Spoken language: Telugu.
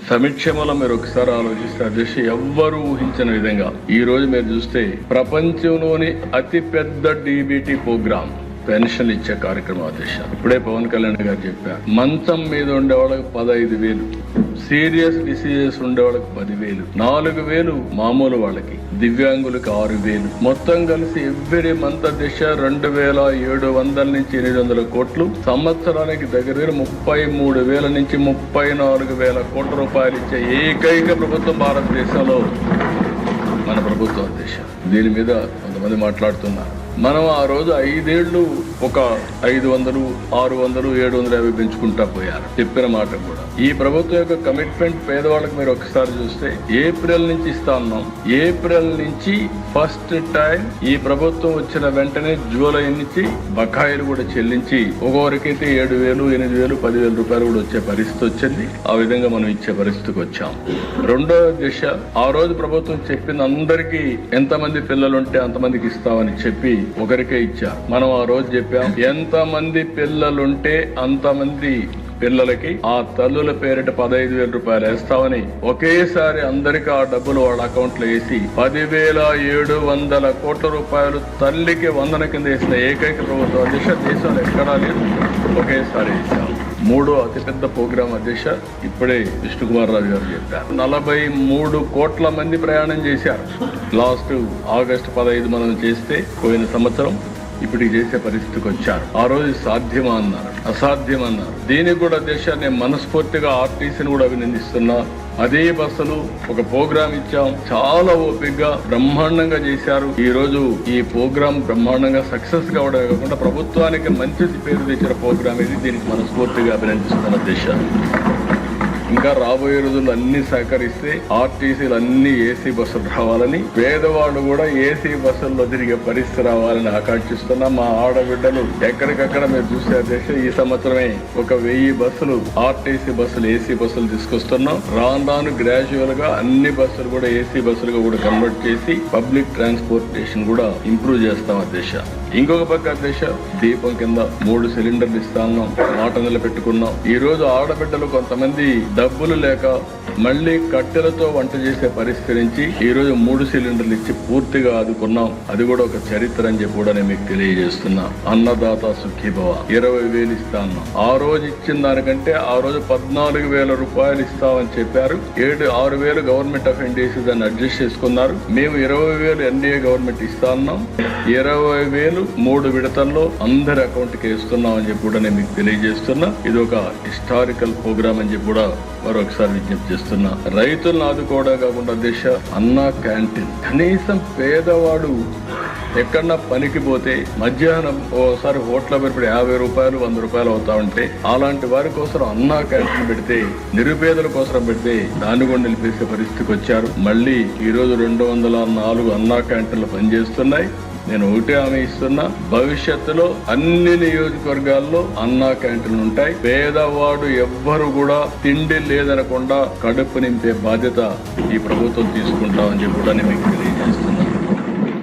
సమీక్షలో మీరు ఒకసారి ఆలోచిస్తే అధ్యక్ష ఎవ్వరూ ఊహించిన విధంగా ఈ రోజు మీరు చూస్తే ప్రపంచంలోని అతి పెద్ద DBT ప్రోగ్రామ్ పెన్షన్ ఇచ్చే కార్యక్రమం అధ్యక్ష. ఇప్పుడే పవన్ కళ్యాణ్ గారు చెప్పారు, మంచం మీద ఉండే వాళ్ళకి 15,000, సీరియస్ డిసీజెస్ ఉండే వాళ్ళకి 10,000, 4,000 మామూలు వాళ్ళకి, దివ్యాంగులకు 6,000, మొత్తం కలిసి ఎవ్రీ మంత్ అధ్యక్ష 2,700 నుంచి 800 కోట్లు, సంవత్సరానికి దగ్గర 33,000 నుంచి 34,000 కోట్ల రూపాయలు ఇచ్చే ఏకైక ప్రభుత్వం భారతదేశంలో మన ప్రభుత్వం అధ్యక్ష. దీని మీద కొంతమంది మాట్లాడుతున్నారు. మనం ఆ రోజు 5 ఏళ్లు ఒక 500, 600, 750 పెంచుకుంటా పోయారు. చెప్పిన మాట కూడా ఈ ప్రభుత్వం యొక్క కమిట్మెంట్ పేదవాళ్ళకి మీరు ఒకసారి చూస్తే ఏప్రిల్ నుంచి ఇస్తా ఉన్నాం. ఏప్రిల్ నుంచి ఫస్ట్ టైం ఈ ప్రభుత్వం వచ్చిన వెంటనే జూలై నుంచి బకాయిలు కూడా చెల్లించి ఒక్కొక్కరికైతే 7,000, 8,000, 10,000 రూపాయలు కూడా వచ్చే పరిస్థితి వచ్చింది. ఆ విధంగా మనం ఇచ్చే పరిస్థితికి వచ్చాం. రెండో దిశ, ఆ రోజు ప్రభుత్వం చెప్పింది అందరికీ ఎంతమంది పిల్లలుంటే అంతమందికి ఇస్తామని చెప్పి ఒకరికే ఇచ్చారు. మనం ఆ రోజు చెప్పాం, ఎంతమంది పిల్లలుంటే అంతమంది పిల్లలకి ఆ తల్లుల పేరిట 15,000 రూపాయలు వేస్తామని ఒకేసారి అందరికీ ఆ డబ్బులు వాళ్ళ అకౌంట్ లో వేసి 10,700 కోట్ల రూపాయలు తల్లికి వందన కింద వేసిన ఏకైక ప్రభుత్వం అధ్యక్ష దేశంలో ఎక్కడా లేదు. ఒకేసారి వేసాం. మూడో అతిపెద్ద ప్రోగ్రాం అధ్యక్ష ఇప్పుడే విష్ణుకుమార్ రాజు గారు చెప్పారు. 43 కోట్ల మంది ప్రయాణం చేశారు. లాస్ట్ ఆగస్టు 15 మనం చేస్తే పోయిన సంవత్సరం ఇప్పటికి చేసే పరిస్థితికి వచ్చారు. ఆ రోజు సాధ్యమా అన్నారు, అసాధ్యమన్నారు. దీనికి కూడా దేశాన్ని మనస్ఫూర్తిగా ఆర్టీసీని కూడా అభినందిస్తున్నా. అదే బస్సులు ఒక ప్రోగ్రాం ఇచ్చాం, చాలా ఓపికగా బ్రహ్మాండంగా చేశారు. ఈ రోజు ఈ ప్రోగ్రాం బ్రహ్మాండంగా సక్సెస్ కావడమే కాకుండా ప్రభుత్వానికి మంచి పేరు తెచ్చిన ప్రోగ్రాం ఇది. దీనికి మనస్ఫూర్తిగా అభినందిస్తున్న దేశాలు. ఇంకా రాబోయే రోజుల్లో అన్ని సహకరిస్తే ఆర్టీసీలు అన్ని AC బస్సులు రావాలని, పేదవాళ్ళు కూడా AC బస్సుల్లో తిరిగే పరిస్థితి రావాలని ఆకాంక్షిస్తున్నా. మా ఆడబిడ్డలు ఎక్కడికక్కడ మీరు చూసే దేశ ఈ సంవత్సరమే ఒక 1000 బస్సులు ఆర్టీసీ బస్సులు AC బస్సులు తీసుకొస్తున్నాం. రాను గ్రాడ్యువల్ గా అన్ని బస్సులు కూడా AC బస్సులుగా కూడా కన్వర్ట్ చేసి పబ్లిక్ ట్రాన్స్పోర్టేషన్ కూడా ఇంప్రూవ్ చేస్తాం అధ్యక్ష. ఇంకొక పక్క అధ్యక్ష దీపం కింద 3 సిలిండర్లు ఇస్తాను, మాట నిలబెట్టుకున్నాం. ఈ రోజు ఆడబిడ్డలు కొంతమంది డబ్బులు లేక మళ్లీ కట్టెలతో వంట చేసే పరిస్థితి నుంచి ఈ రోజు 3 సిలిండర్లు ఇచ్చి పూర్తిగా ఆదుకున్నాం. అది కూడా ఒక చరిత్ర అని చెప్పి కూడా నేను మీకు తెలియజేస్తున్నా. అన్నదాత సుఖీభవ 20,000 ఇస్తాను. ఆ రోజు ఇచ్చిన దానికంటే ఆ రోజు 14,000 రూపాయలు ఇస్తామని చెప్పారు. 6,000 గవర్నమెంట్ ఆఫ్ ఇండియా దాన్ని అడ్జస్ట్ చేసుకున్నారు. మేము 20,000 ఎన్డీఏ గవర్నమెంట్ ఇస్తా ఉన్నాం. 20,000 3 విడతల్లో అందరి అకౌంట్ కి వేస్తున్నాం అని చెప్పి కూడా నేను మీకు తెలియజేస్తున్నా. ఇది ఒక హిస్టారికల్ ప్రోగ్రామ్ అని చెప్పి కూడా మరొకసారి విజ్ఞప్తి చేస్తున్నా. రైతులను ఆదుకోవడం కాకుండా దేశ అన్నా క్యాంటీన్, కనీసం పేదవాడు ఎక్కడన్నా పనికి పోతే మధ్యాహ్నం ఓసారి హోటల్ పెట్టి 50 రూపాయలు 100 రూపాయలు అవుతా ఉంటే అలాంటి వారి కోసం అన్నా క్యాంటీన్ పెడితే, నిరుపేదల కోసం పెడితే దాన్ని కూడా నిలిపేసే పరిస్థితికి వచ్చారు. మళ్ళీ ఈ రోజు 204 అన్నా క్యాంటీన్లు పనిచేస్తున్నాయి. నేను ఒకటే హామీ ఇస్తున్నా, భవిష్యత్తులో అన్ని నియోజకవర్గాల్లో అన్నా క్యాంటీన్లు ఉంటాయి. పేదవాడు ఎవ్వరు కూడా తిండి లేదనకుండా కడుపు నింపే బాధ్యత ఈ ప్రభుత్వం తీసుకుంటామని చెప్పి కూడా నేను మీకు తెలియజేస్తాను.